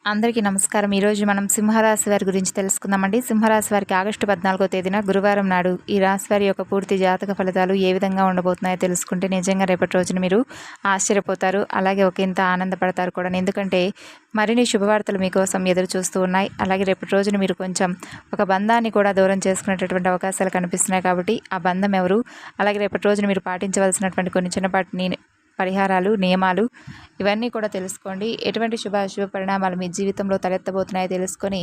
అందరికీ నమస్కారం. ఈరోజు మనం సింహరాశి వారి గురించి తెలుసుకుందామండి. సింహరాశి వారికి ఆగస్టు 14వ తేదీన గురువారం నాడు ఈ రాశి వారి యొక్క పూర్తి జాతక ఫలితాలు ఏ విధంగా ఉండబోతున్నాయో తెలుసుకుంటే నిజంగా రేపటి రోజున మీరు ఆశ్చర్యపోతారు. అలాగే ఒకంత ఆనందపడతారు కూడా. ఎందుకంటే మరిన్ని శుభవార్తలు మీకోసం ఎదురు చూస్తూ ఉన్నాయి. అలాగే రేపటి రోజున మీరు కొంచెం ఒక బంధాన్ని కూడా దూరం చేసుకునేటటువంటి అవకాశాలు కనిపిస్తున్నాయి. కాబట్టి ఆ బంధం ఎవరు, అలాగే రేపటి రోజున మీరు పాటించవలసినటువంటి కొన్ని చిన్నపాటి పరిహారాలు, నియమాలు ఇవన్నీ కూడా తెలుసుకోండి. ఎటువంటి శుభ పరిణామాలు మీ జీవితంలో తలెత్తబోతున్నాయో తెలుసుకొని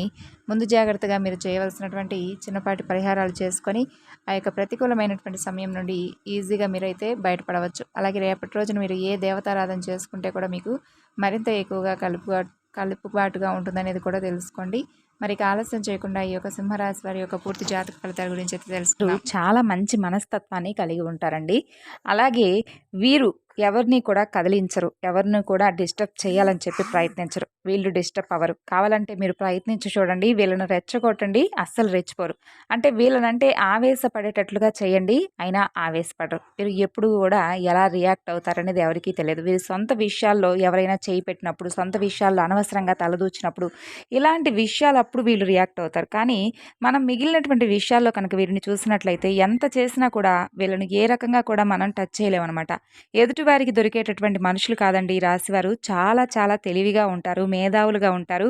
ముందు జాగ్రత్తగా మీరు చేయవలసినటువంటి చిన్నపాటి పరిహారాలు చేసుకొని ఆ యొక్క ప్రతికూలమైనటువంటి సమయం నుండి ఈజీగా మీరైతే బయటపడవచ్చు. అలాగే రేపటి రోజున మీరు ఏ దేవతారాధన చేసుకుంటే కూడా మీకు మరింత ఎక్కువగా కలుపుబాటుగా ఉంటుందనేది కూడా తెలుసుకోండి. మరి ఆలస్యం చేయకుండా ఈ యొక్క సింహరాశి వారి యొక్క పూర్తి జాతక ఫలితాల గురించి అయితే తెలుసుకుందాం. చాలా మంచి మనస్తత్వాన్ని కలిగి ఉంటారండి. అలాగే వీరు ఎవరిని కూడా కదిలించరు, ఎవరిని కూడా డిస్టర్బ్ చేయాలని చెప్పి ప్రయత్నించరు. వీళ్ళు డిస్టర్బ్ అవ్వరు. కావాలంటే మీరు ప్రయత్నించి చూడండి, వీళ్ళని రెచ్చగొట్టండి, అస్సలు రెచ్చిపోరు. అంటే వీళ్ళనంటే ఆవేశపడేటట్లుగా చేయండి, అయినా ఆవేశపడరు. వీరు ఎప్పుడు కూడా ఎలా రియాక్ట్ అవుతారనేది ఎవరికీ తెలియదు. వీరి సొంత విషయాల్లో ఎవరైనా చేయి పెట్టినప్పుడు, సొంత విషయాల్లో అనవసరంగా తలదూచినప్పుడు, ఇలాంటి విషయాలప్పుడు వీళ్ళు రియాక్ట్ అవుతారు. కానీ మనం మిగిలినటువంటి విషయాల్లో కనుక వీరిని చూసినట్లయితే ఎంత చేసినా కూడా వీళ్ళని ఏ రకంగా కూడా మనం టచ్ చేయలేమన్నమాట. ఎదుటి వారికి దొరికేటటువంటి మనుషులు కాదండి ఈ రాశివారు. చాలా చాలా తెలివిగా ఉంటారు, మేధావులుగా ఉంటారు,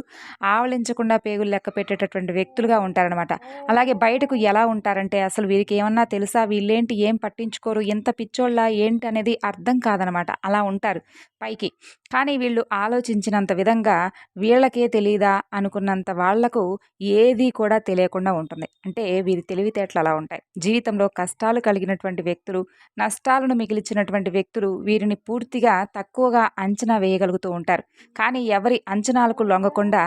ఆవలించకుండా పేగులు లెక్క పెట్టేటటువంటి వ్యక్తులుగా ఉంటారనమాట. అలాగే బయటకు ఎలా ఉంటారంటే అసలు వీరికి ఏమన్నా తెలుసా, వీళ్ళేంటి ఏం పట్టించుకోరు, ఎంత పిచ్చోళ్ళ ఏంటి అనేది అర్థం కాదనమాట. అలా ఉంటారు పైకి. కానీ వీళ్ళు ఆలోచించినంత విధంగా వీళ్ళకే తెలియదా అనుకున్నంత వాళ్లకు ఏది కూడా తెలియకుండా ఉంటుంది. అంటే వీరి తెలివితేటలు అలా ఉంటాయి. జీవితంలో కష్టాలు కలిగినటువంటి వ్యక్తులు, నష్టాలను మిగిల్చినటువంటి వ్యక్తులు వీరిని పూర్తిగా తక్కువగా అంచనా వేయగలుగుతూ ఉంటారు. కానీ ఎవరి అంచనాలకు లొంగకుండా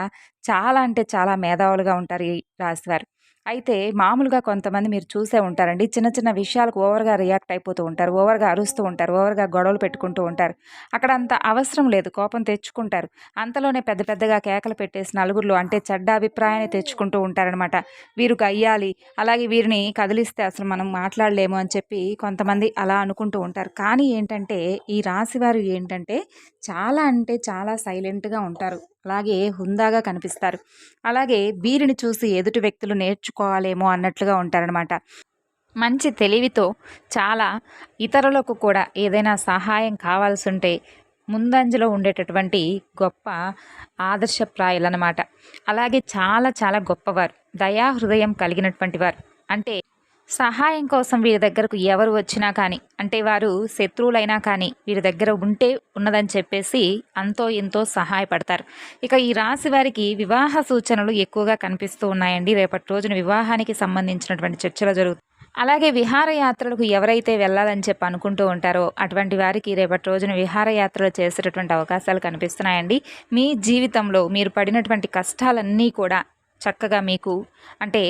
చాలా అంటే చాలా మేధావులుగా ఉంటారు ఈ రాశివారు. అయితే మామూలుగా కొంతమంది మీరు చూసే ఉంటారండి, చిన్న చిన్న విషయాలకు ఓవర్గా రియాక్ట్ అయిపోతూ ఉంటారు, ఓవర్గా అరుస్తూ ఉంటారు, ఓవర్గా గొడవలు పెట్టుకుంటూ ఉంటారు. అక్కడ అంత అవసరం లేదు, కోపం తెచ్చుకుంటారు. అంతలోనే పెద్ద పెద్దగా కేకలు పెట్టేసి నలుగురిలో అంటే చెడ్డ అభిప్రాయాన్ని తెచ్చుకుంటూ ఉంటారనమాట. వీరు గయ్యాలి, అలాగే వీరిని కదిలిస్తే అసలు మనం మాట్లాడలేము అని చెప్పి కొంతమంది అలా అనుకుంటూ ఉంటారు. కానీ ఏంటంటే ఈ రాశివారు ఏంటంటే చాలా అంటే చాలా సైలెంట్గా ఉంటారు, అలాగే హుందాగా కనిపిస్తారు. అలాగే వీరిని చూసి ఎదుటి వ్యక్తులు నేర్చుకోవాలేమో అన్నట్లుగా ఉంటారనమాట. మంచి తెలివితో చాలా ఇతరులకు కూడా ఏదైనా సహాయం కావాల్సి ఉంటే ముందంజలో ఉండేటటువంటి గొప్ప ఆదర్శప్రాయులన్నమాట. అలాగే చాలా చాలా గొప్పవారు, దయాహృదయం కలిగినటువంటి వారు. అంటే సహాయం కోసం వీరి దగ్గరకు ఎవరు వచ్చినా కానీ, అంటే వారు శత్రువులైనా కానీ వీరి దగ్గర ఉంటే ఉన్నదని చెప్పేసి అంతో ఎంతో సహాయపడతారు. ఇక ఈ రాశి వారికి వివాహ సూచనలు ఎక్కువగా కనిపిస్తూ ఉన్నాయండి. రేపటి రోజున వివాహానికి సంబంధించినటువంటి చర్చలు జరుగుతాయి. అలాగే విహారయాత్రలకు ఎవరైతే వెళ్ళాలని చెప్పి అనుకుంటూ ఉంటారో అటువంటి వారికి రేపటి రోజున విహారయాత్రలు చేసేటటువంటి అవకాశాలు కనిపిస్తున్నాయండి. మీ జీవితంలో మీరు పడినటువంటి కష్టాలన్నీ కూడా చక్కగా మీకు అంటే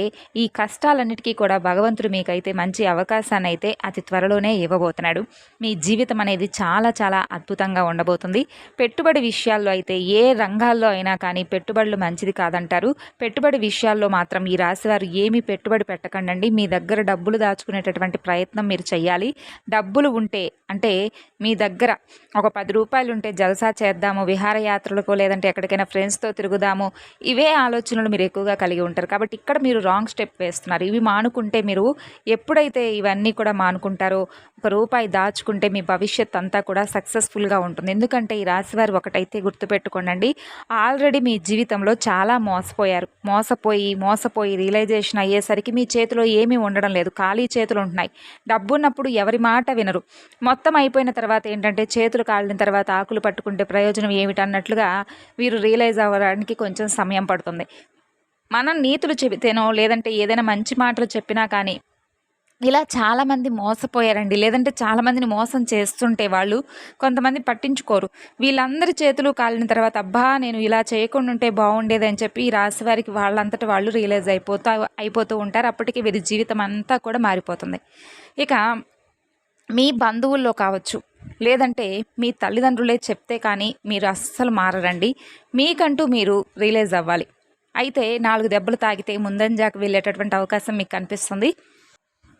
ఈ కష్టాలన్నిటికీ కూడా భగవంతుడు మీకైతే మంచి అవకాశాన్ని అయితే అతి త్వరలోనే ఇవ్వబోతున్నాడు. మీ జీవితం అనేది చాలా చాలా అద్భుతంగా ఉండబోతుంది. పెట్టుబడి విషయాల్లో అయితే ఏ రంగాల్లో అయినా కానీ పెట్టుబడులు మంచిది కాదంటారు. పెట్టుబడి విషయాల్లో మాత్రం ఈ రాశివారు ఏమీ పెట్టుబడి పెట్టకండి. మీ దగ్గర డబ్బులు దాచుకునేటటువంటి ప్రయత్నం మీరు చేయాలి. డబ్బులు ఉంటే అంటే మీ దగ్గర ఒక 10 రూపాయలు ఉంటే జల్సా చేద్దాము, విహారయాత్రలకు లేదంటే ఎక్కడికైనా ఫ్రెండ్స్తో తిరుగుదాము, ఇవే ఆలోచనలు మీరు ఎక్కువగా కలిగి ఉంటారు. కాబట్టి ఇక్కడ మీరు రాంగ్ స్టెప్ వేస్తున్నారు. ఇవి మానుకుంటే మీరు ఎప్పుడైతే ఇవన్నీ కూడా మానుకుంటారో, ఒక రూపాయి దాచుకుంటే మీ భవిష్యత్ అంతా కూడా సక్సెస్ఫుల్గా ఉంటుంది. ఎందుకంటే ఈ రాశివారు ఒకటైతే గుర్తుపెట్టుకోండి, ఆల్రెడీ మీ జీవితంలో చాలా మోసపోయి రియలైజేషన్ అయ్యేసరికి మీ చేతిలో ఏమీ ఉండడం లేదు, ఖాళీ చేతులు ఉంటున్నాయి. డబ్బున్నప్పుడు ఎవరి మాట వినరు. మొత్తం అయిపోయిన తర్వాత ఏంటంటే చేతులు కాలిన తర్వాత ఆకులు పట్టుకుంటే ప్రయోజనం ఏమిటన్నట్లుగా వీరు రియలైజ్ అవ్వడానికి కొంచెం సమయం పడుతుంది. మనం నీతులు చెబితేనో లేదంటే ఏదైనా మంచి మాటలు చెప్పినా కానీ ఇలా చాలామంది మోసపోయారండి. లేదంటే చాలామందిని మోసం చేస్తుంటే వాళ్ళు కొంతమంది పట్టించుకోరు. వీళ్ళందరి చేతులు కాలిన తర్వాత అబ్బా నేను ఇలా చేయకుండా ఉంటే బాగుండేది అని చెప్పి ఈ రాశి వారికి వాళ్ళంతట వాళ్ళు రియలైజ్ అయిపోతూ ఉంటారు. అప్పటికి వీరి జీవితం అంతా కూడా మారిపోతుంది. ఇక మీ బంధువుల్లో కావచ్చు, లేదంటే మీ తల్లిదండ్రులే చెప్తే కానీ మీరు అస్సలు మారరండి. మీకంటూ మీరు రియలైజ్ అవ్వాలి. అయితే 4 దెబ్బలు తాగితే ముందంజాకు వెళ్ళేటటువంటి అవకాశం మీకు కనిపిస్తుంది.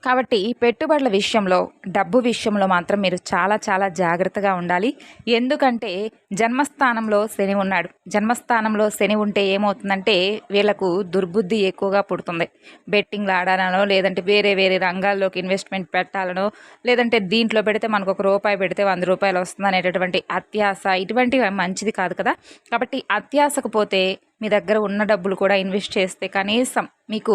కాబట్టి పెట్టుబడుల విషయంలో, డబ్బు విషయంలో మాత్రం మీరు చాలా చాలా జాగ్రత్తగా ఉండాలి. ఎందుకంటే జన్మస్థానంలో శని ఉన్నాడు. జన్మస్థానంలో శని ఉంటే ఏమవుతుందంటే వీళ్ళకు దుర్బుద్ధి ఎక్కువగా పుడుతుంది. బెట్టింగ్లు ఆడాలనో, లేదంటే వేరే వేరే రంగాల్లోకి ఇన్వెస్ట్మెంట్ పెట్టాలనో, లేదంటే దీంట్లో పెడితే మనకు ₹1 పెడితే ₹100 వస్తుంది అనేటటువంటి అత్యాశ, ఇటువంటివి మంచిది కాదు కదా. కాబట్టి అత్యాశకు పోతే మీ దగ్గర ఉన్న డబ్బులు కూడా ఇన్వెస్ట్ చేస్తే కనీసం మీకు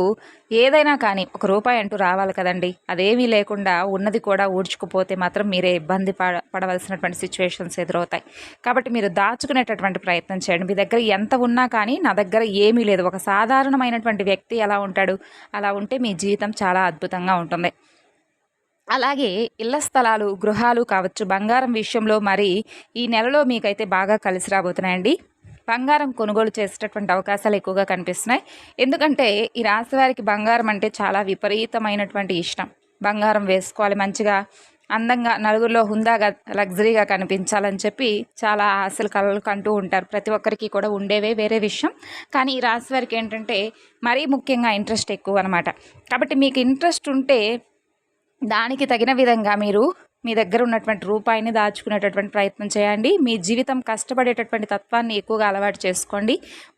ఏదైనా కానీ ₹1 అంటూ రావాలి కదండి. అదేమీ లేకుండా ఉన్నది కూడా ఊడ్చుకుపోతే మాత్రం మీరే ఇబ్బంది పడవలసినటువంటి సిచ్యువేషన్స్ ఎదురవుతాయి. కాబట్టి మీరు దాచుకునేటటువంటి ప్రయత్నం చేయండి. మీ దగ్గర ఎంత ఉన్నా కానీ నా దగ్గర ఏమీ లేదు, ఒక సాధారణమైనటువంటి వ్యక్తి ఎలా ఉంటాడు, అలా ఉంటే మీ జీవితం చాలా అద్భుతంగా ఉంటుంది. అలాగే ఇళ్ల స్థలాలు, గృహాలు కావచ్చు, బంగారం విషయంలో మరి ఈ నెలలో మీకైతే బాగా కలిసి రాబోతున్నాయండి. బంగారం కొనుగోలు చేసేటటువంటి అవకాశాలు ఎక్కువగా కనిపిస్తున్నాయి. ఎందుకంటే ఈ రాశి వారికి బంగారం అంటే చాలా విపరీతమైనటువంటి ఇష్టం. బంగారం వేసుకోవాలి, మంచిగా అందంగా నలుగురిలో హుందాగా లగ్జరీగా కనిపించాలని చెప్పి చాలా ఆశలు కలలు కంటూ ఉంటారు. ప్రతి ఒక్కరికి కూడా ఉండేవే వేరే విషయం. కానీ ఈ రాశి వారికి ఏంటంటే మరీ ముఖ్యంగా ఇంట్రెస్ట్ ఎక్కువ అనమాట. కాబట్టి మీకు ఇంట్రెస్ట్ ఉంటే దానికి తగిన విధంగా మీరు మీ దగ్గర ఉన్నటువంటి రూపాయిని దాచుకునేటటువంటి ప్రయత్నం చేయండి. మీ జీవితం కష్టపడేటటువంటి తత్వాన్ని ఎక్కువగా అలవాటు చేసుకోండి.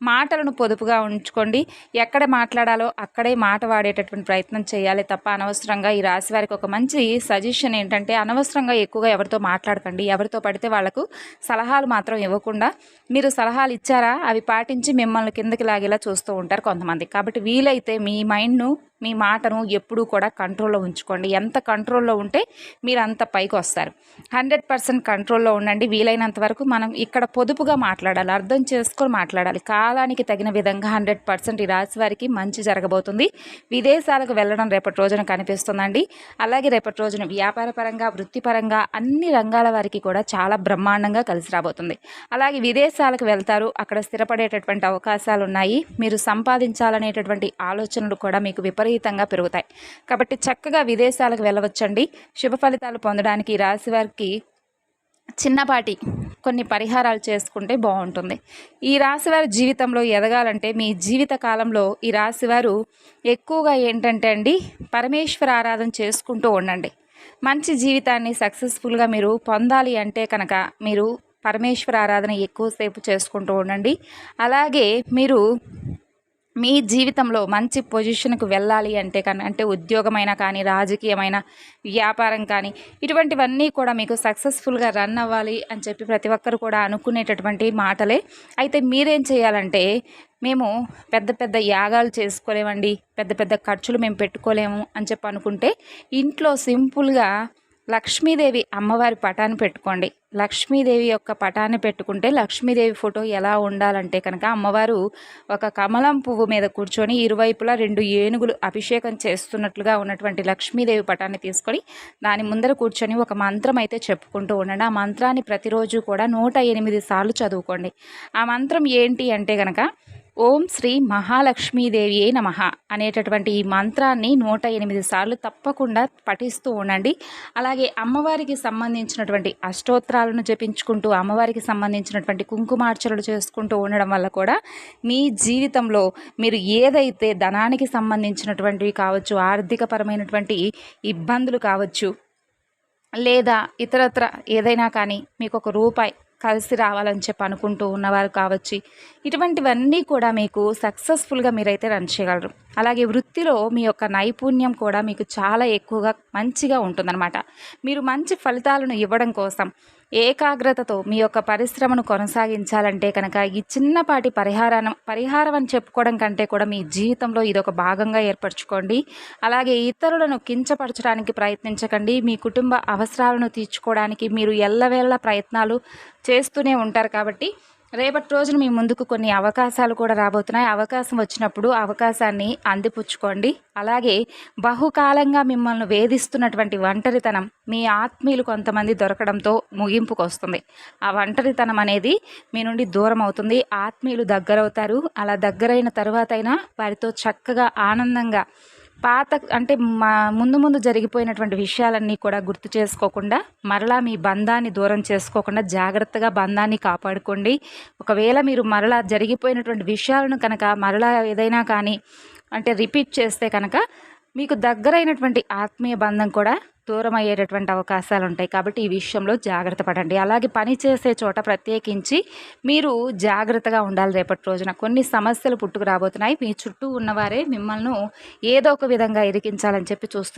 మాటలను పొదుపుగా ఉంచుకోండి. ఎక్కడ మాట్లాడాలో అక్కడే మాట వాడేటటువంటి ప్రయత్నం చేయాలి తప్ప అనవసరంగా ఈ రాశి వారికి ఒక మంచి సజెషన్ ఏంటంటే అనవసరంగా ఎక్కువగా ఎవరితో మాట్లాడకండి. ఎవరితో పడితే వాళ్లకు సలహాలు మాత్రం ఇవ్వకుండా, మీరు సలహాలు ఇచ్చారా అవి పాటించి మిమ్మల్ని కిందకి లాగేలా చూస్తూ ఉంటారు కొంతమంది. కాబట్టి వీలైతే మీ మైండ్ను, మీ మాటను ఎప్పుడూ కూడా కంట్రోల్లో ఉంచుకోండి. ఎంత కంట్రోల్లో ఉంటే మీరు అంత పైకి వస్తారు. 100% కంట్రోల్లో ఉండండి. వీలైనంత వరకు మనం ఇక్కడ పొదుపుగా మాట్లాడాలి, అర్థం చేసుకొని మాట్లాడాలి. కాలానికి తగిన విధంగా 100% ఈ రాశి వారికి మంచి జరగబోతుంది. విదేశాలకు వెళ్ళడం రేపటి రోజున కనిపిస్తుందండి. అలాగే రేపటి రోజున వ్యాపార పరంగా, వృత్తిపరంగా అన్ని రంగాల వారికి కూడా చాలా బ్రహ్మాండంగా కలిసి రాబోతుంది. అలాగే విదేశాలకు వెళ్తారు, అక్కడ స్థిరపడేటటువంటి అవకాశాలు ఉన్నాయి. మీరు సంపాదించాలనేటటువంటి ఆలోచనలు కూడా మీకు విపరీతంగా పెరుగుతాయి. కాబట్టి చక్కగా విదేశాలకు వెళ్ళవచ్చండి. శుభ ఫలితాలు పొందడానికి ఈ రాశి వారికి చిన్నపాటి కొన్ని పరిహారాలు చేసుకుంటే బాగుంటుంది. ఈ రాశివారి జీవితంలో ఎదగాలంటే మీ జీవిత కాలంలో ఈ రాశివారు ఎక్కువగా ఏంటంటే అండి పరమేశ్వర ఆరాధన చేసుకుంటూ ఉండండి. మంచి జీవితాన్ని సక్సెస్ఫుల్గా మీరు పొందాలి అంటే కనుక మీరు పరమేశ్వర ఆరాధన ఎక్కువసేపు చేసుకుంటూ ఉండండి. అలాగే మీరు మీ జీవితంలో మంచి పొజిషన్కు వెళ్ళాలి అంటే అంటే ఉద్యోగమైనా కానీ, రాజకీయమైన, వ్యాపారం కానీ, ఇటువంటివన్నీ కూడా మీకు సక్సెస్ఫుల్గా రన్ అవ్వాలి అని చెప్పి ప్రతి ఒక్కరు కూడా అనుకునేటటువంటి మాటలే. అయితే మీరేం చేయాలంటే, మేము పెద్ద పెద్ద యాగాలు చేసుకోలేమండి, పెద్ద పెద్ద ఖర్చులు మేము పెట్టుకోలేము అని చెప్పి అనుకుంటే ఇంట్లో సింపుల్గా లక్ష్మీదేవి అమ్మవారి పటాన్ని పెట్టుకోండి. లక్ష్మీదేవి యొక్క పటాన్ని పెట్టుకుంటే లక్ష్మీదేవి ఫోటో ఎలా ఉండాలంటే కనుక అమ్మవారు ఒక కమలం పువ్వు మీద కూర్చొని ఇరువైపులా 2 ఏనుగులు అభిషేకం చేస్తున్నట్లుగా ఉన్నటువంటి లక్ష్మీదేవి పటాన్ని తీసుకొని దాని ముందర కూర్చొని ఒక మంత్రం అయితే చెప్పుకుంటూ ఉండండి. ఆ మంత్రాన్ని ప్రతిరోజు కూడా 108 సార్లు చదువుకోండి. ఆ మంత్రం ఏంటి అంటే కనుక ఓం శ్రీ మహాలక్ష్మీదేవియే నమః అనేటటువంటి ఈ మంత్రాన్ని 108 సార్లు తప్పకుండా పఠిస్తూ ఉండండి. అలాగే అమ్మవారికి సంబంధించినటువంటి అష్టోత్తరాలను జపించుకుంటూ అమ్మవారికి సంబంధించినటువంటి కుంకుమార్చనలు చేసుకుంటూ ఉండడం వల్ల కూడా మీ జీవితంలో మీరు ఏదైతే ధనానికి సంబంధించినటువంటివి కావచ్చు, ఆర్థికపరమైనటువంటి ఇబ్బందులు కావచ్చు, లేదా ఇతరత్ర ఏదైనా కానీ మీకు ₹1 కలిసి రావాలని చెప్పి అనుకుంటూ ఉన్నవారు కావచ్చు, ఇటువంటివన్నీ కూడా మీకు సక్సెస్ఫుల్గా మీరైతే రన్ చేయగలరు. అలాగే వృత్తిలో మీ యొక్క నైపుణ్యం కూడా మీకు చాలా ఎక్కువగా మంచిగా ఉంటుందన్నమాట. మీరు మంచి ఫలితాలను ఇవ్వడం కోసం ఏకాగ్రతతో మీ యొక్క పరిశ్రమను కొనసాగించాలంటే కనుక ఈ చిన్నపాటి పరిహారం అని చెప్పుకోవడం కంటే కూడా మీ జీవితంలో ఇదొక భాగంగా ఏర్పరచుకోండి. అలాగే ఇతరులను కించపరచడానికి ప్రయత్నించకండి. మీ కుటుంబ అవసరాలను తీర్చుకోవడానికి మీరు ఎల్లవేళ ప్రయత్నాలు చేస్తూనే ఉంటారు. కాబట్టి రేపటి రోజున మీ ముందుకు కొన్ని అవకాశాలు కూడా రాబోతున్నాయి. అవకాశం వచ్చినప్పుడు అవకాశాన్ని అందిపుచ్చుకోండి. అలాగే బహుకాలంగా మిమ్మల్ని వేధిస్తున్నటువంటి ఒంటరితనం మీ ఆత్మీయులు కొంతమంది దొరకడంతో ముగింపుకు వస్తుంది. ఆ ఒంటరితనం అనేది మీ నుండి దూరం అవుతుంది, ఆత్మీయులు దగ్గరవుతారు. అలా దగ్గరైన తర్వాతైనా వారితో చక్కగా ఆనందంగా అంటే ముందు జరిగిపోయినటువంటి విషయాలన్నీ కూడా గుర్తు చేసుకోకుండా మరలా మీ బంధాన్ని దూరం చేసుకోకుండా జాగ్రత్తగా బంధాన్ని కాపాడుకోండి. ఒకవేళ మీరు మరలా జరిగిపోయినటువంటి విషయాలను కనుక మరలా ఏదైనా కానీ అంటే రిపీట్ చేస్తే కనుక మీకు దగ్గరైనటువంటి ఆత్మీయ బంధం కూడా దూరం అయ్యేటటువంటి అవకాశాలు ఉంటాయి. కాబట్టి ఈ విషయంలో జాగ్రత్త పడండి. అలాగే పని చేసే చోట ప్రత్యేకించి మీరు జాగ్రత్తగా ఉండాలి. రేపటి రోజున కొన్ని సమస్యలు పుట్టుకు రాబోతున్నాయి. మీ చుట్టూ ఉన్నవారే మిమ్మల్ని ఏదో ఒక విధంగా ఇరికించాలని చెప్పి చూస్తున్నారు.